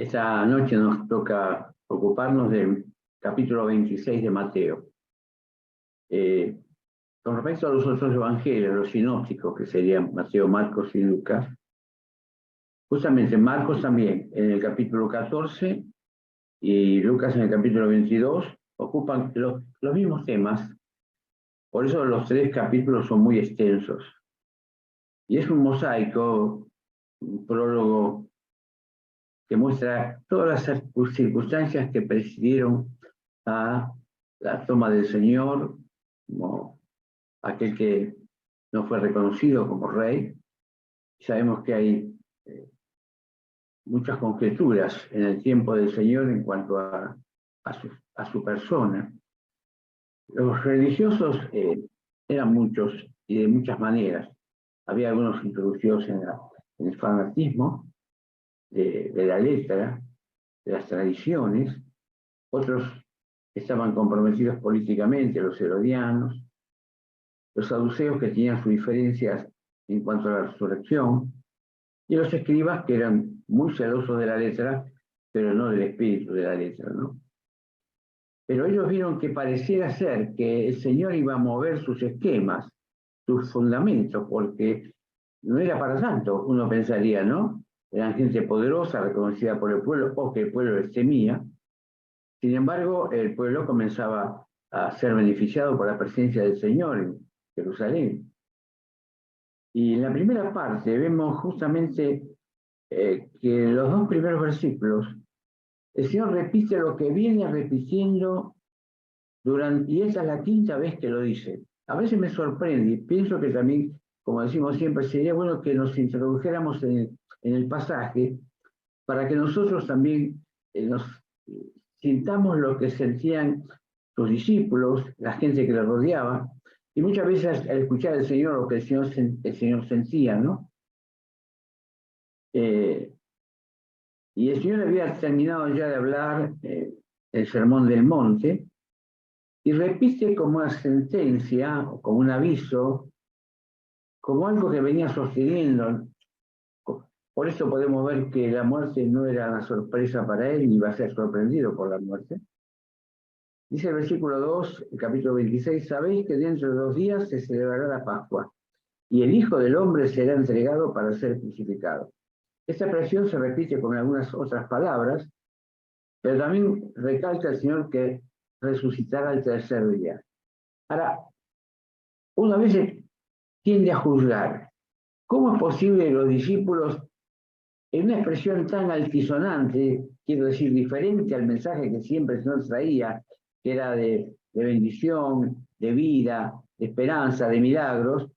Esta noche nos toca ocuparnos del capítulo 26 de Mateo. Eh, con respecto a los otros evangelios, los sinópticos, que serían Mateo, Marcos y Lucas, justamente Marcos también en el capítulo 14 y Lucas en el capítulo 22 ocupan los mismos temas. Por eso los tres capítulos son muy extensos. Y es un mosaico, un prólogo que muestra todas las circunstancias que presidieron a la toma del Señor, como aquel que no fue reconocido como rey. Sabemos que hay muchas conjeturas en el tiempo del Señor en cuanto a su persona. Los religiosos eran muchos y de muchas maneras. Había algunos introducidos en el fanatismo de la letra, de las tradiciones, otros estaban comprometidos políticamente, los herodianos, los saduceos que tenían sus diferencias en cuanto a la resurrección, y los escribas que eran muy celosos de la letra, pero no del espíritu de la letra, ¿no? Pero ellos vieron que pareciera ser que el Señor iba a mover sus esquemas, sus fundamentos, porque no era para tanto, uno pensaría, ¿no? Eran gente poderosa, reconocida por el pueblo, o que el pueblo les temía. Sin embargo, el pueblo comenzaba a ser beneficiado por la presencia del Señor en Jerusalén. Y en la primera parte vemos justamente que en los dos primeros versículos el Señor repite lo que viene repitiendo y esa es la quinta vez que lo dice. A veces me sorprende y pienso que también, como decimos siempre, sería bueno que nos introdujéramos en el pasaje para que nosotros también nos sintamos lo que sentían sus discípulos, la gente que le rodeaba, y muchas veces al escuchar al Señor lo que el Señor sentía, ¿no? Y el Señor había terminado ya de hablar el Sermón del Monte, y repite como una sentencia, o como un aviso, como algo que venía sosteniendo. Por eso podemos ver que la muerte no era una sorpresa para él, ni iba a ser sorprendido por la muerte. Dice el versículo 2, el capítulo 26, sabéis que dentro de 2 días se celebrará la Pascua, y el Hijo del Hombre será entregado para ser crucificado. Esta expresión se repite con algunas otras palabras, pero también recalca el Señor que resucitará al tercer día. Ahora, una vez tiende a juzgar, ¿cómo es posible que los discípulos, en una expresión tan altisonante, quiero decir, diferente al mensaje que siempre el Señor traía, que era de bendición, de vida, de esperanza, de milagros,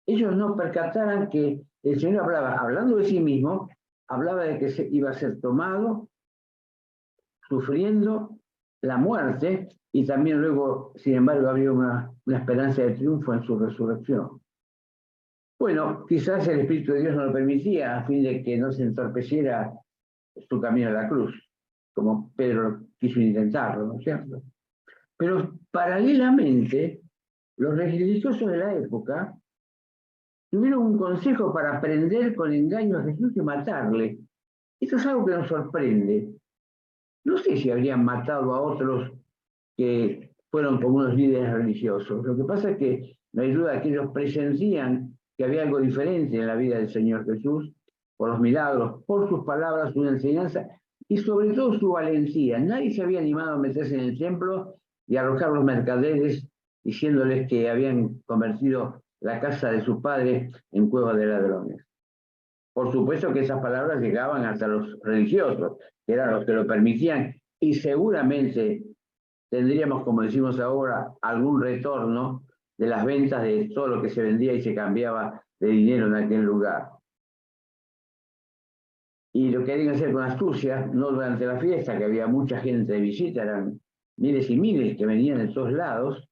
ellos no percataran que el Señor hablando de sí mismo, hablaba de que iba a ser tomado, sufriendo la muerte, y también luego, sin embargo, había una esperanza de triunfo en su resurrección. Bueno, quizás el Espíritu de Dios no lo permitía a fin de que no se entorpeciera su camino a la cruz, como Pedro quiso intentarlo, ¿no es cierto? Pero paralelamente, los religiosos de la época tuvieron un consejo para prender con engaño a Jesús y matarle. Esto es algo que nos sorprende. No sé si habrían matado a otros que fueron como unos líderes religiosos. Lo que pasa es que no hay duda que ellos presentían que había algo diferente en la vida del Señor Jesús, por los milagros, por sus palabras, su enseñanza y sobre todo su valentía. Nadie se había animado a meterse en el templo y arrojar a los mercaderes diciéndoles que habían convertido la casa de su padre en cueva de ladrones. Por supuesto que esas palabras llegaban hasta los religiosos, que eran los que lo permitían, y seguramente tendríamos, como decimos ahora, algún retorno de las ventas de todo lo que se vendía y se cambiaba de dinero en aquel lugar. Y lo querían hacer con astucia, no durante la fiesta, que había mucha gente de visita, eran miles y miles que venían de todos lados,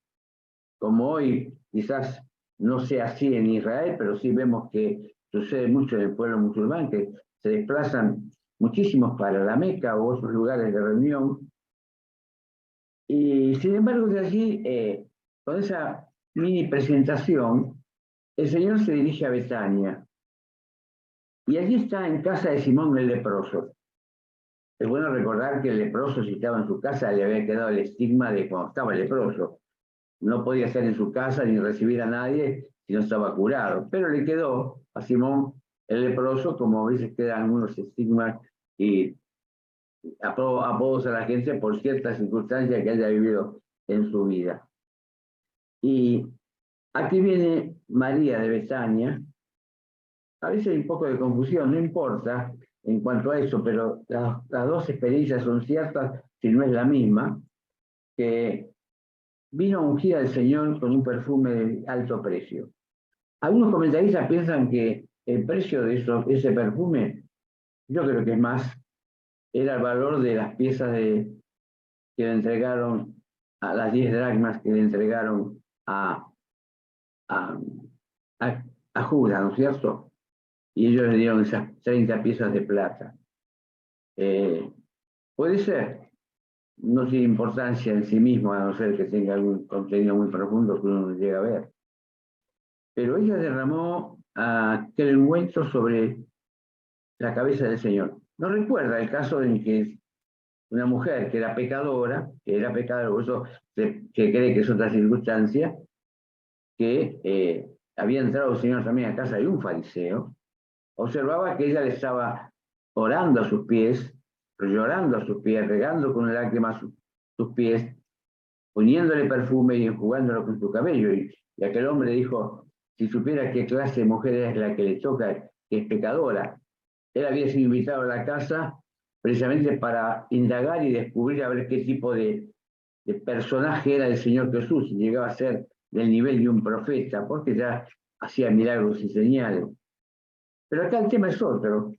como hoy quizás no sea así en Israel, pero sí vemos que sucede mucho en el pueblo musulmán, que se desplazan muchísimos para la Meca u otros lugares de reunión. Y sin embargo, de allí, con esa mini presentación, el Señor se dirige a Betania. Y allí está en casa de Simón el leproso. Es bueno recordar que el leproso, si estaba en su casa, le había quedado el estigma de cuando estaba leproso. No podía estar en su casa ni recibir a nadie si no estaba curado. Pero le quedó a Simón el leproso, como a veces quedan algunos estigmas y apodos a la gente por ciertas circunstancias que haya vivido en su vida. Y aquí viene María de Betania. A veces hay un poco de confusión, no importa en cuanto a eso, pero las dos experiencias son ciertas, si no es la misma, que vino ungida al Señor con un perfume de alto precio. Algunos comentaristas piensan que el precio de ese perfume, yo creo que es más, era el valor de las piezas que le entregaron, a las 10 dracmas que le entregaron a, a Judas, ¿no es cierto? Y ellos le dieron esas 30 piezas de plata. Puede ser, no tiene importancia en sí mismo, a no ser que tenga algún contenido muy profundo que uno no llega a ver. Pero ella derramó aquel ungüento sobre la cabeza del Señor. No recuerda el caso en que una mujer que era pecadora, por eso se cree que es otra circunstancia, que había entrado el Señor también a casa de un fariseo, observaba que ella le estaba orando a sus pies, llorando a sus pies, regando con lágrimas sus pies, poniéndole perfume y enjugándolo con su cabello. Y aquel hombre dijo, si supiera qué clase de mujer es la que le toca, que es pecadora. Él había sido invitado a la casa precisamente para indagar y descubrir a ver qué tipo de personaje era el Señor Jesús, y llegaba a ser del nivel de un profeta, porque ya hacía milagros y señales. Pero acá el tema es otro.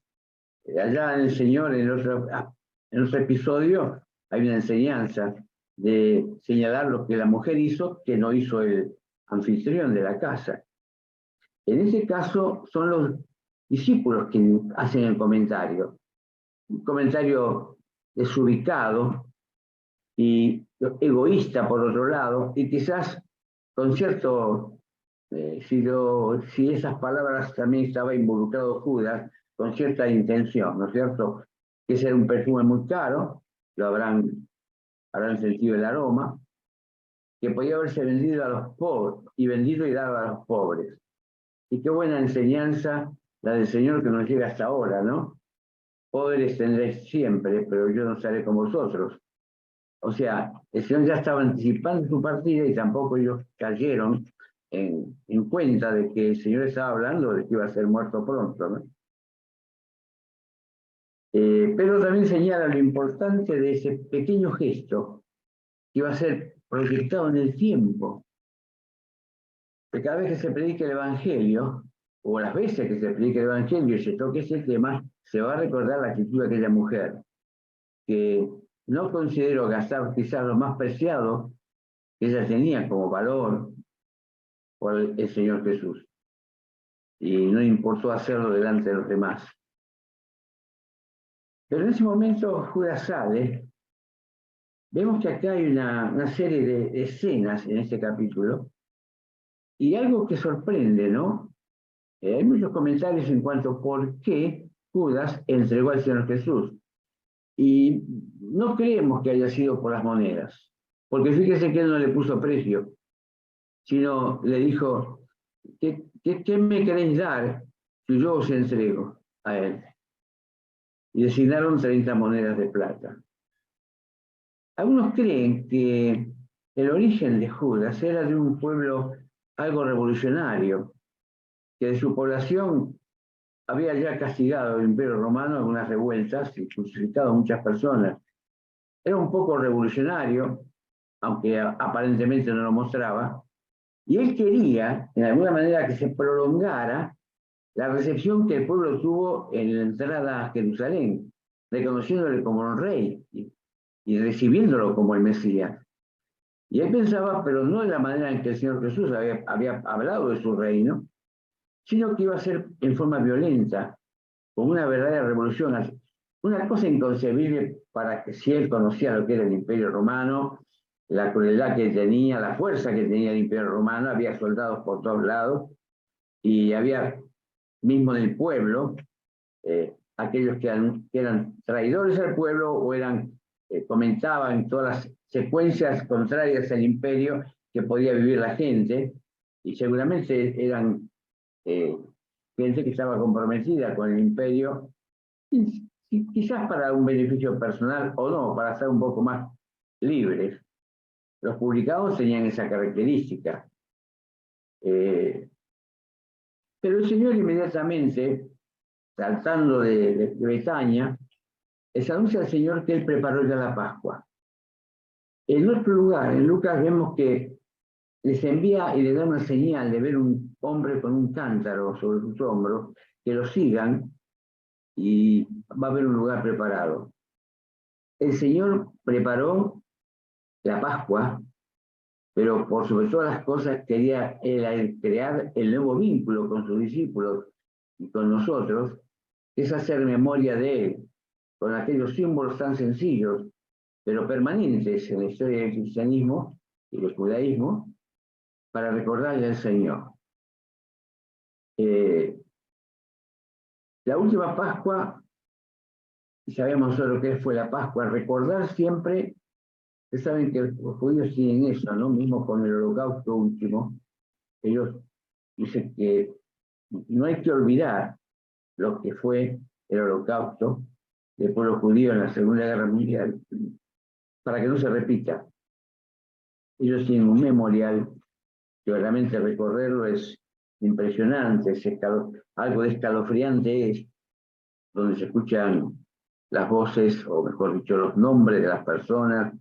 Allá en el Señor, en otro episodio, hay una enseñanza de señalar lo que la mujer hizo que no hizo el anfitrión de la casa. En ese caso son los discípulos quienes hacen el comentario. Un comentario desubicado y egoísta por otro lado, y quizás con cierto, si esas palabras también estaba involucrado Judas, con cierta intención, ¿no es cierto? Que ese era un perfume muy caro, lo habrán sentido el aroma, que podía haberse vendido a los pobres, y vendido y dado a los pobres. Y qué buena enseñanza la del Señor que nos llega hasta ahora, ¿no? Pobres tendréis siempre, pero yo no estaré con vosotros. O sea, el Señor ya estaba anticipando su partida y tampoco ellos cayeron en cuenta de que el Señor estaba hablando de que iba a ser muerto pronto, ¿no? Pero también señala lo importante de ese pequeño gesto que iba a ser proyectado en el tiempo. Que cada vez que se predique el Evangelio, o las veces que se predique el Evangelio y se toque ese tema, se va a recordar la actitud de aquella mujer, que no considero gastar quizás lo más preciado que ella tenía como valor por el Señor Jesús. Y no importó hacerlo delante de los demás. Pero en ese momento Judas sale. Vemos que acá hay una serie de escenas en este capítulo y algo que sorprende, ¿no? Hay muchos comentarios en cuanto a por qué Judas entregó al Señor Jesús. Y no creemos que haya sido por las monedas, porque fíjese que él no le puso precio, sino le dijo, ¿qué me queréis dar si yo os entrego a él? Y designaron 30 monedas de plata. Algunos creen que el origen de Judas era de un pueblo algo revolucionario, que de su población había ya castigado el Imperio Romano algunas revueltas y crucificado a muchas personas. Era un poco revolucionario, aunque aparentemente no lo mostraba, y él quería, en alguna manera, que se prolongara la recepción que el pueblo tuvo en la entrada a Jerusalén, reconociéndole como un rey y recibiéndolo como el Mesías. Y él pensaba, pero no de la manera en que el Señor Jesús había hablado de su reino, sino que iba a ser en forma violenta, con una verdadera revolución. Una cosa inconcebible para que si él conocía lo que era el Imperio Romano, la crueldad que tenía, la fuerza que tenía el Imperio Romano, había soldados por todos lados, y había mismo en el pueblo aquellos que eran traidores al pueblo o comentaban todas las secuencias contrarias al imperio que podía vivir la gente, y seguramente eran gente que estaba comprometida con el imperio, quizás para un beneficio personal o no, para ser un poco más libres. Los publicados tenían esa característica. Pero el Señor inmediatamente, saltando de Betania, les anuncia al Señor que Él preparó ya la Pascua. En otro lugar, en Lucas, vemos que les envía y les da una señal de ver un hombre con un cántaro sobre sus hombros, que lo sigan y va a haber un lugar preparado. El Señor preparó la Pascua, pero por sobre todas las cosas quería Él crear el nuevo vínculo con sus discípulos y con nosotros, que es hacer memoria de Él, con aquellos símbolos tan sencillos, pero permanentes en la historia del cristianismo y del judaísmo, para recordarle al Señor. La última Pascua, sabemos solo qué fue la Pascua, recordar siempre, ustedes saben que los judíos tienen eso, ¿no? Mismo con el holocausto último, ellos dicen que no hay que olvidar lo que fue el holocausto del pueblo judío en la Segunda Guerra Mundial, para que no se repita. Ellos tienen un memorial que realmente recorrerlo es impresionante, algo de escalofriante es, donde se escuchan las voces, o mejor dicho, los nombres de las personas,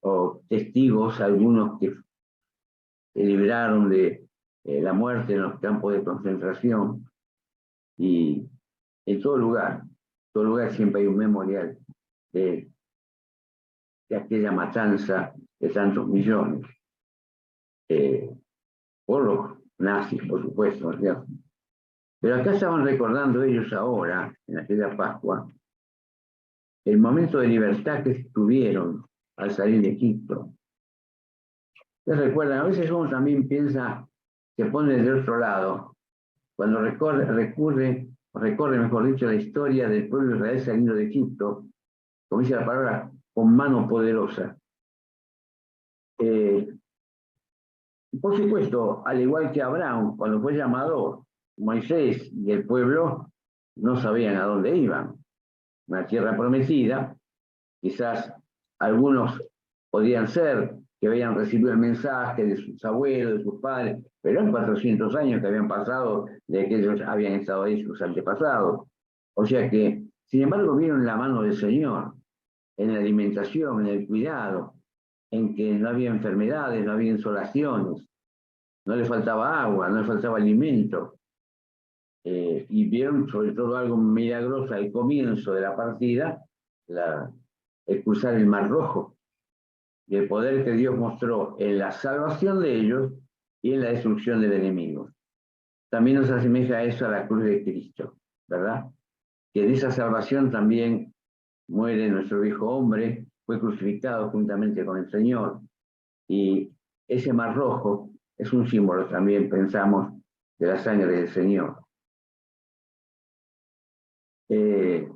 o testigos, algunos que se libraron de la muerte en los campos de concentración, y en todo lugar siempre hay un memorial de aquella matanza de tantos millones, por los nazis, por supuesto, ¿no? Pero acá estaban recordando ellos ahora, en aquella Pascua, el momento de libertad que tuvieron al salir de Egipto. Ustedes recuerdan, a veces uno también piensa, se pone del otro lado, cuando recorre, mejor dicho, la historia del pueblo de Israel saliendo de Egipto, como dice la palabra, con mano poderosa. Por supuesto, al igual que Abraham, cuando fue llamado, Moisés y el pueblo no sabían a dónde iban. Una tierra prometida, quizás algunos podían ser que habían recibido el mensaje de sus abuelos, de sus padres, pero en 400 años que habían pasado de que ellos habían estado ahí sus antepasados. O sea que, sin embargo, vieron la mano del Señor en la alimentación, en el cuidado, en que no había enfermedades, no había insolaciones, no le faltaba agua, no le faltaba alimento. Y vieron sobre todo algo milagroso al comienzo de la partida, el cruzar el Mar Rojo, y el poder que Dios mostró en la salvación de ellos y en la destrucción del enemigo. También nos asemeja eso a la cruz de Cristo, ¿verdad? Que en esa salvación también muere nuestro viejo hombre, fue crucificado juntamente con el Señor, y ese Mar Rojo es un símbolo también, pensamos, de la sangre del Señor. El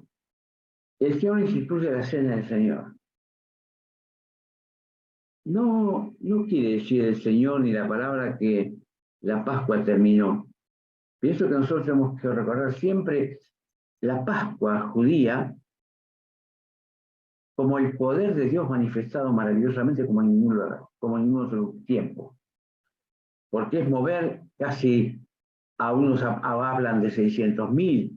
Señor instituye la cena del Señor. No quiere decir el Señor ni la palabra que la Pascua terminó. Pienso que nosotros tenemos que recordar siempre la Pascua judía como el poder de Dios manifestado maravillosamente como en ningún otro tiempo. Porque es mover casi a unos hablan de 600.000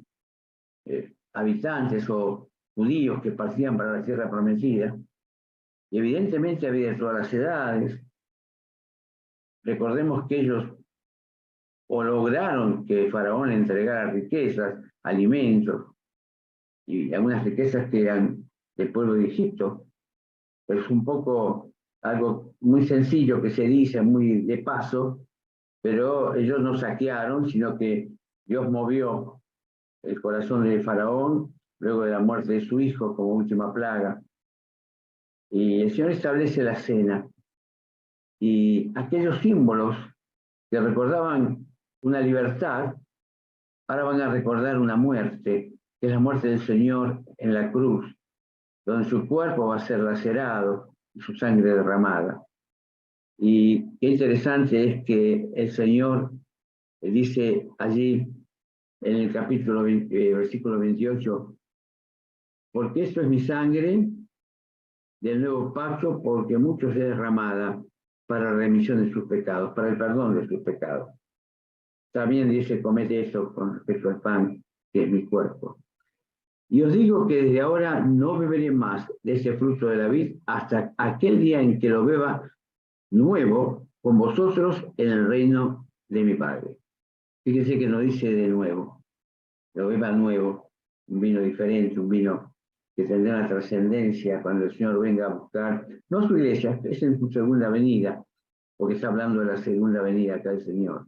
habitantes o judíos que partían para la tierra prometida. Y evidentemente había de todas las edades. Recordemos que ellos o lograron que Faraón entregara riquezas, alimentos y algunas riquezas que eran del pueblo de Egipto. Es un poco algo muy sencillo que se dice, muy de paso, pero ellos no saquearon, sino que Dios movió el corazón de Faraón luego de la muerte de su hijo como última plaga. Y el Señor establece la cena. Y aquellos símbolos que recordaban una libertad, ahora van a recordar una muerte que es la muerte del Señor en la cruz, donde su cuerpo va a ser lacerado y su sangre derramada. Y qué interesante es que el Señor dice allí en el capítulo 20, versículo 28, porque esto es mi sangre del nuevo pacto, porque mucho es derramada para la remisión de sus pecados, para el perdón de sus pecados. También dice, comete esto con respecto al pan, que es mi cuerpo. Y os digo que desde ahora no beberé más de ese fruto de la vid hasta aquel día en que lo beba nuevo con vosotros en el reino de mi Padre. Fíjense que no dice de nuevo, lo beba nuevo, un vino diferente, un vino que tendrá una trascendencia cuando el Señor venga a buscar, no su iglesia, es en su segunda venida, porque está hablando de la segunda venida acá del Señor.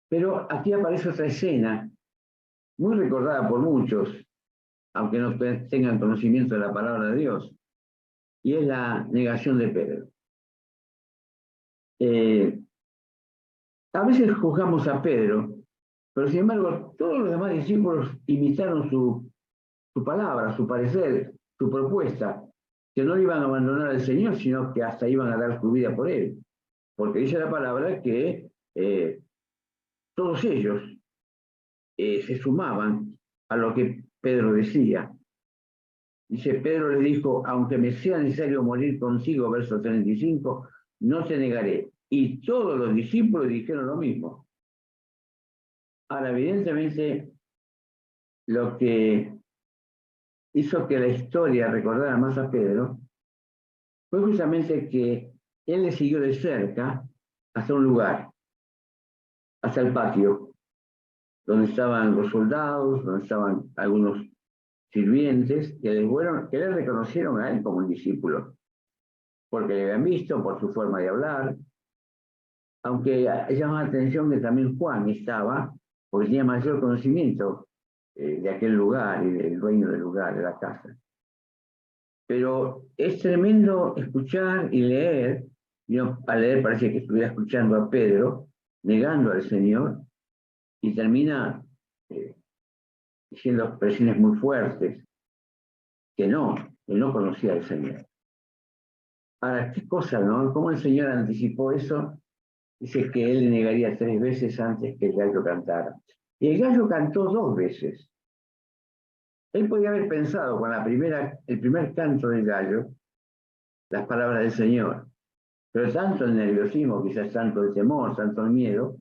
Pero aquí aparece otra escena, muy recordada por muchos, aunque no tengan conocimiento de la palabra de Dios, y es la negación de Pedro. A veces juzgamos a Pedro, pero sin embargo todos los demás discípulos imitaron su palabra, su parecer, su propuesta, que no iban a abandonar al Señor, sino que hasta iban a dar su vida por él. Porque dice la palabra que todos ellos se sumaban a lo que Pedro decía. Dice, Pedro le dijo, aunque me sea necesario morir contigo, verso 35, no te negaré. Y todos los discípulos dijeron lo mismo. Ahora, evidentemente, lo que hizo que la historia recordara más a Pedro fue justamente que él le siguió de cerca hasta un lugar, hasta el patio, donde estaban los soldados, donde estaban algunos sirvientes que le reconocieron a él como un discípulo, porque le habían visto por su forma de hablar, aunque llama la atención que también Juan estaba, porque tenía mayor conocimiento de aquel lugar y del dueño del lugar, de la casa. Pero es tremendo escuchar y leer, yo al leer parece que estuviera escuchando a Pedro, negando al Señor, y termina diciendo expresiones muy fuertes, que no conocía al Señor. Ahora, qué cosa, ¿no? ¿Cómo el Señor anticipó eso? Dice que él le negaría 3 veces antes que el gallo cantara. Y el gallo cantó 2 veces. Él podía haber pensado con el primer canto del gallo, las palabras del Señor. Pero tanto el nerviosismo, quizás tanto el temor, tanto el miedo,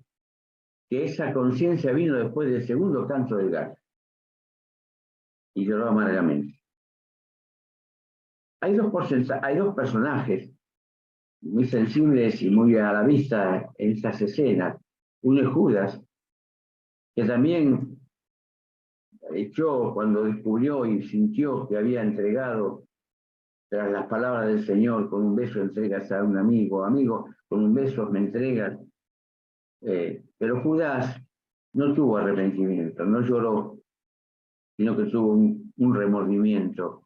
que esa conciencia vino después del segundo canto del gallo. Y lloró amargamente. Hay dos personajes muy sensibles y muy a la vista en estas escenas. Uno es Judas, que también echó cuando descubrió y sintió que había entregado, tras las palabras del Señor, con un beso entregas a un amigo, con un beso me entregas. Pero Judas no tuvo arrepentimiento, no lloró, sino que tuvo un remordimiento.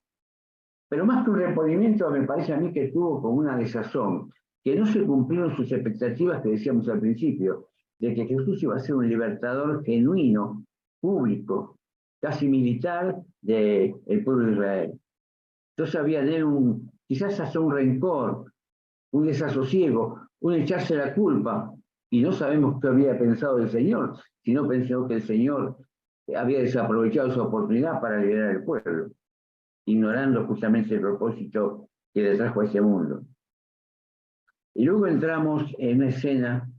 Pero más que un remordimiento, me parece a mí que tuvo como una desazón, que no se cumplieron sus expectativas que decíamos al principio, de que Jesús iba a ser un libertador genuino, público, casi militar del pueblo de Israel. Entonces había en él quizás hasta un rencor, un desasosiego, un echarse la culpa, y no sabemos qué había pensado el Señor, sino pensó que el Señor había desaprovechado su oportunidad para liberar al pueblo, ignorando justamente el propósito que le trajo a ese mundo. Y luego entramos en una escena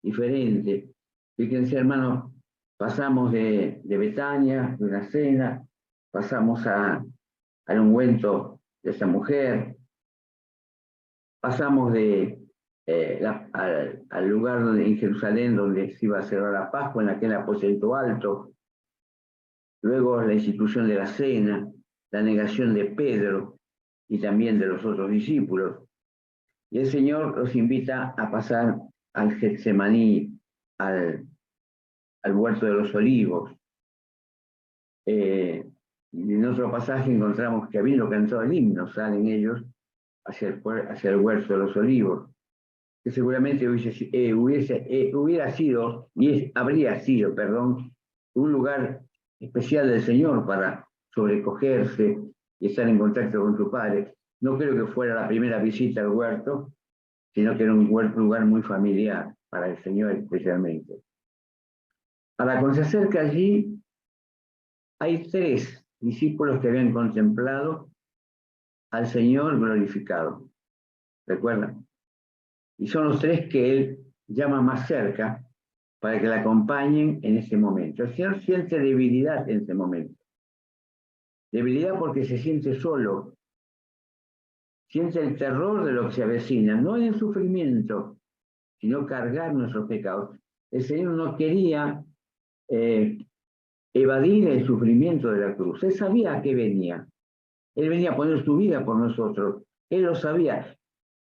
diferente. Fíjense, hermanos, pasamos de Betania, de una cena, pasamos al ungüento de esa mujer, pasamos al lugar en Jerusalén donde se iba a celebrar la Pascua, en aquel aposento alto, luego la institución de la cena, la negación de Pedro y también de los otros discípulos. Y el Señor los invita a pasar al Getsemaní, al huerto de los olivos. En otro pasaje encontramos que habiendo cantado el himno, salen ellos hacia el huerto de los olivos, que seguramente hubiera sido, habría sido, un lugar especial del Señor para sobrecogerse y estar en contacto con su Padre. No creo que fuera la primera visita al huerto, sino que era un lugar muy familiar para el Señor especialmente. Ahora, cuando se acerca allí, hay 3 discípulos que habían contemplado al Señor glorificado. ¿Recuerdan? Y son los 3 que él llama más cerca para que le acompañen en ese momento. El Señor siente debilidad en ese momento. Debilidad porque se siente solo. Siente el terror de lo que se avecina, no en el sufrimiento, sino cargar nuestros pecados. El Señor no quería evadir el sufrimiento de la cruz. Él sabía a qué venía. Él venía a poner su vida por nosotros. Él lo sabía.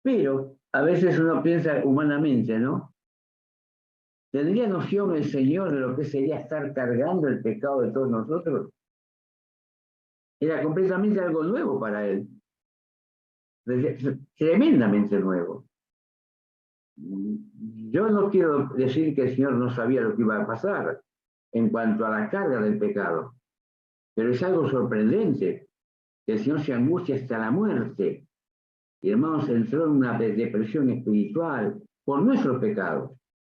Pero a veces uno piensa humanamente, ¿no? ¿Tendría noción el Señor de lo que sería estar cargando el pecado de todos nosotros? Era completamente algo nuevo para él. Tremendamente nuevo. Yo no quiero decir que el Señor no sabía lo que iba a pasar en cuanto a la carga del pecado, pero es algo sorprendente que el Señor se angustia hasta la muerte. Y hermanos, entró en una depresión espiritual por nuestros pecados.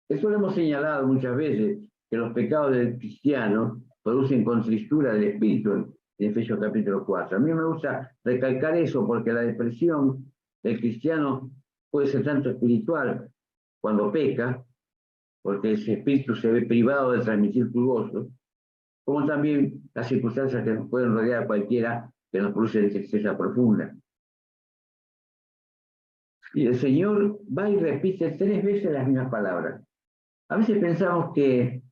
Eso lo hemos señalado muchas veces, que los pecados del cristiano producen contristura del espíritu en Efesios capítulo 4. A mí me gusta recalcar eso porque la depresión del cristiano puede ser tanto espiritual cuando peca, porque ese espíritu se ve privado de transmitir su gozo, como también las circunstancias que nos pueden rodear a cualquiera que nos producen tristeza profunda. Y el Señor va y repite 3 veces las mismas palabras. A veces pensamos que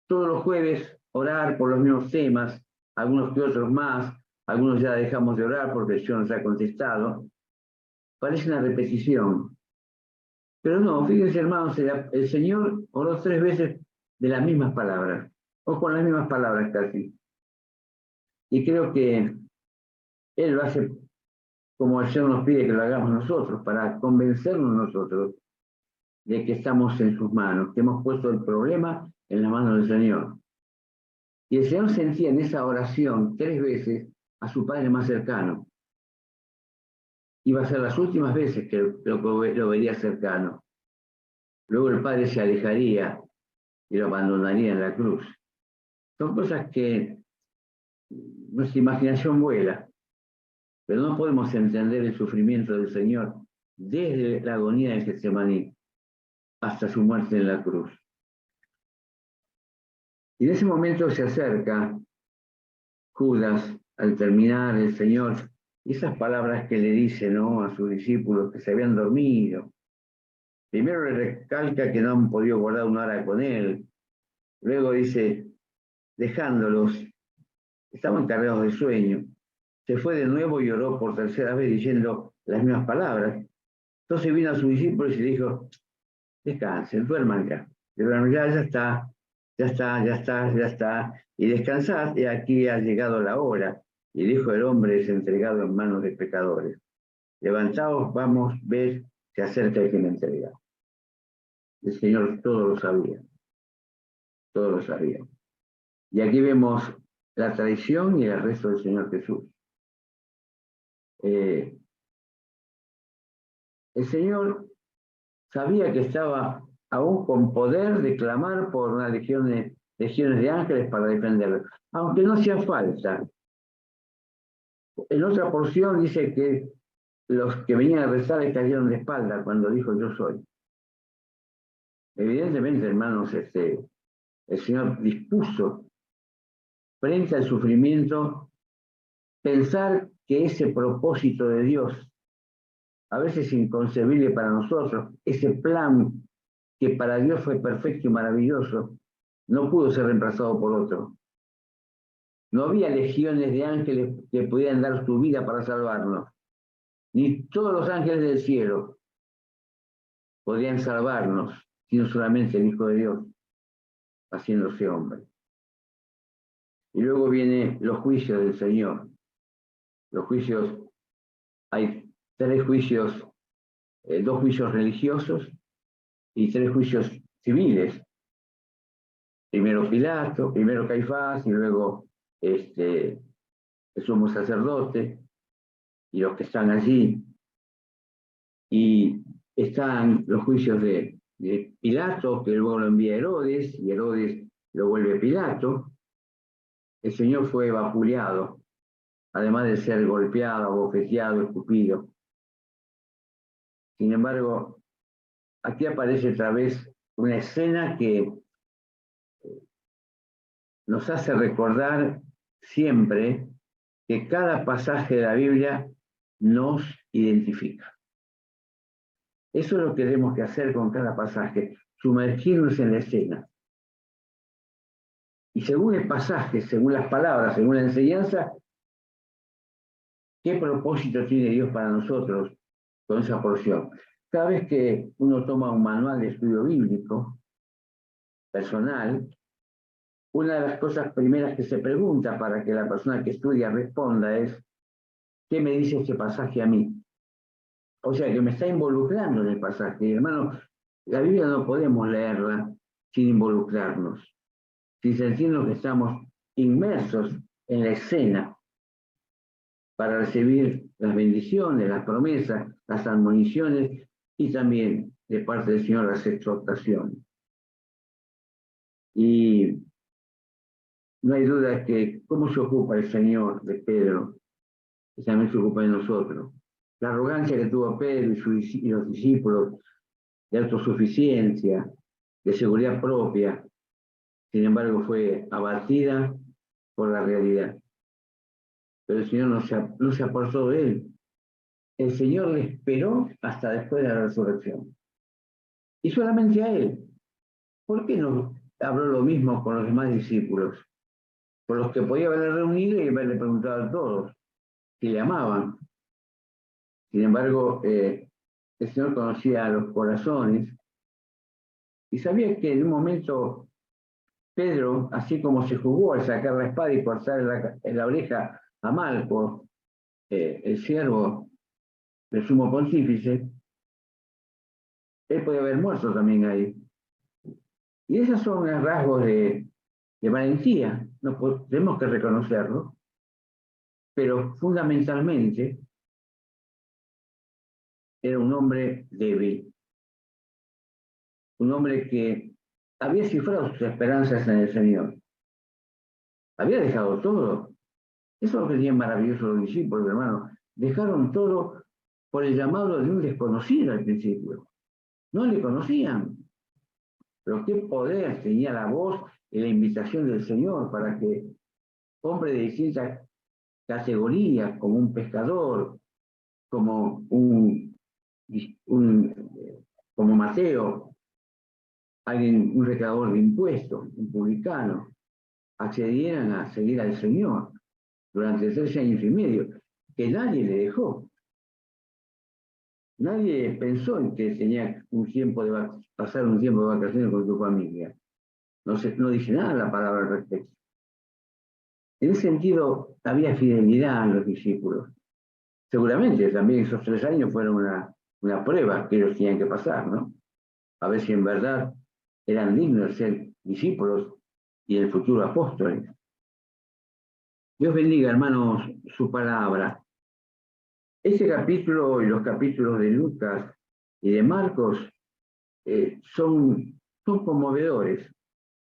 todos los jueves orar por los mismos temas, algunos que otros más, algunos ya dejamos de orar porque el Señor nos ha contestado. Parece una repetición. Pero no, fíjense hermanos, el Señor oró 3 veces de las mismas palabras, o con las mismas palabras casi. Y creo que Él lo hace como el Señor nos pide que lo hagamos nosotros, para convencernos nosotros de que estamos en sus manos, que hemos puesto el problema en las manos del Señor. Y el Señor sentía en esa oración 3 veces a su Padre más cercano. Iba a ser las últimas veces que lo vería cercano. Luego el Padre se alejaría y lo abandonaría en la cruz. Son cosas que nuestra imaginación vuela, pero no podemos entender el sufrimiento del Señor desde la agonía de Getsemaní hasta su muerte en la cruz. Y en ese momento se acerca Judas al terminar el Señor, y esas palabras que le dice, ¿no?, a sus discípulos que se habían dormido. Primero le recalca que no han podido guardar 1 hora con él. Luego dice, dejándolos, estaban cargados de sueño. Se fue de nuevo y oró por 3.ª vez diciendo las mismas palabras. Entonces vino a sus discípulos y le dijo, descansen, duerman ya. Duerman ya, ya está, ya está, ya está, ya está. Y descansad, y aquí ha llegado la hora. Y el Hijo del Hombre es entregado en manos de pecadores. Levantaos, vamos, ver, se acerca el que me entrega. El Señor todo lo sabía, todo lo sabía. Y aquí vemos la traición y el arresto del Señor Jesús. El Señor sabía que estaba aún con poder de clamar por una legiones de ángeles para defenderlo, aunque no hacía falta. En otra porción dice que los que venían a rezar le cayeron de espalda cuando dijo yo soy. Evidentemente, hermanos, el Señor dispuso frente al sufrimiento pensar que ese propósito de Dios, a veces inconcebible para nosotros, ese plan que para Dios fue perfecto y maravilloso, no pudo ser reemplazado por otro. No había legiones de ángeles que pudieran dar su vida para salvarnos, ni todos los ángeles del cielo podrían salvarnos, sino solamente el Hijo de Dios, haciéndose hombre. Y luego vienen los juicios del Señor. Los juicios, hay 3 juicios, 2 juicios religiosos y 3 juicios civiles. primero Pilato, primero Caifás y luego el sumo sacerdote y los que están allí. Y están los juicios de Pilato, que luego lo envía a Herodes, y Herodes lo vuelve Pilato. El Señor fue vapuleado, además de ser golpeado, abofeteado, escupido. Sin embargo, aquí aparece otra vez una escena que nos hace recordar siempre que cada pasaje de la Biblia nos identifica. Eso es lo que tenemos que hacer con cada pasaje, sumergirnos en la escena. Y según el pasaje, según las palabras, según la enseñanza, ¿qué propósito tiene Dios para nosotros con esa porción? Cada vez que uno toma un manual de estudio bíblico personal, una de las cosas primeras que se pregunta para que la persona que estudia responda es, ¿qué me dice este pasaje a mí? O sea, que me está involucrando en el pasaje. Y, hermano, la Biblia no podemos leerla sin involucrarnos, sin sentirnos que estamos inmersos en la escena para recibir las bendiciones, las promesas, las admoniciones y también de parte del Señor las exhortaciones. Y no hay duda que cómo se ocupa el Señor de Pedro, que también se ocupa de nosotros. La arrogancia que tuvo Pedro y los discípulos de autosuficiencia, de seguridad propia, sin embargo fue abatida por la realidad. Pero el Señor no se apartó de él. El Señor le esperó hasta después de la resurrección. Y solamente a él. ¿Por qué no habló lo mismo con los demás discípulos? Por los que podía haberle reunido y haberle preguntado a todos si le amaban. Sin embargo, el Señor conocía los corazones y sabía que en un momento Pedro, así como se jugó al sacar la espada y cortar en la oreja a Malco, el siervo del sumo pontífice, él podía haber muerto también ahí. Y esos son rasgos de valentía, no tenemos que reconocerlo, pero fundamentalmente era un hombre débil, un hombre que había cifrado sus esperanzas en el Señor, había dejado todo. Eso es lo que tenían maravilloso los discípulos, hermano. Dejaron todo por el llamado de un desconocido al principio. No le conocían, pero qué poder tenía la voz y la invitación del Señor para que hombres de distintas categorías, como un pescador, como como Mateo, un recaudador de impuestos, un publicano, accedieran a seguir al Señor durante 13 años y medio, que nadie le dejó. Nadie pensó en que tenía pasar un tiempo de vacaciones con tu familia. No dice nada la palabra al respecto. En ese sentido, había fidelidad en los discípulos. Seguramente también esos 3 años fueron una prueba que ellos tenían que pasar, ¿no? A ver si en verdad eran dignos de ser discípulos y el futuro apóstoles. Dios bendiga, hermanos, su palabra. Ese capítulo y los capítulos de Lucas y de Marcos son conmovedores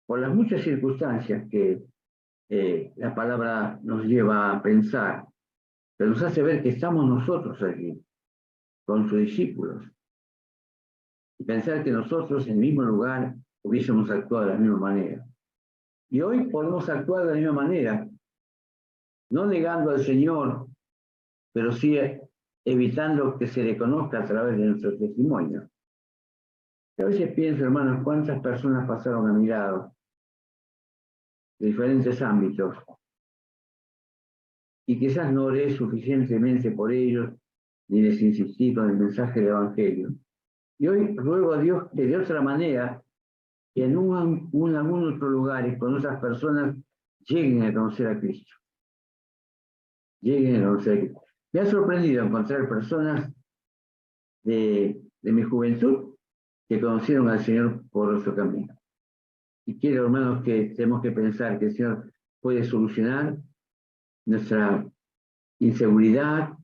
por las muchas circunstancias que la palabra nos lleva a pensar, pero nos hace ver que estamos nosotros aquí, con sus discípulos, y pensar que nosotros en el mismo lugar hubiésemos actuado de la misma manera. Y hoy podemos actuar de la misma manera, no negando al Señor, pero sí evitando que se le conozca a través de nuestro testimonio. A veces pienso, hermanos, cuántas personas pasaron a mi lado, de diferentes ámbitos, y quizás no oré suficientemente por ellos, ni les insistí con el mensaje del Evangelio. Y hoy ruego a Dios que de otra manera, que en algún otro lugar y con otras personas lleguen a conocer a Cristo. Lleguen a conocer a Cristo. Me ha sorprendido encontrar personas de mi juventud que conocieron al Señor por otro camino. Y quiero, hermanos, que tenemos que pensar que el Señor puede solucionar nuestra inseguridad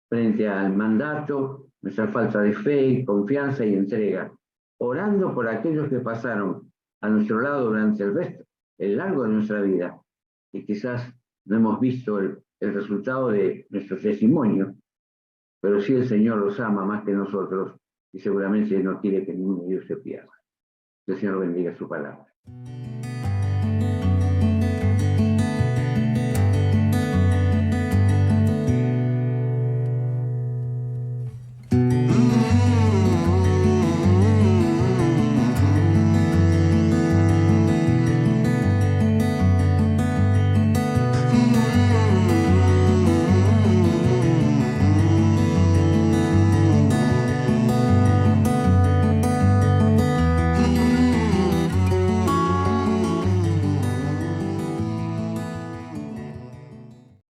frente al mandato, nuestra falta de fe, confianza y entrega, orando por aquellos que pasaron a nuestro lado durante el largo de nuestra vida, y quizás no hemos visto el resultado de nuestro testimonio, pero sí el Señor los ama más que nosotros y seguramente no quiere que ninguno de ellos se pierda. Que el Señor bendiga su palabra.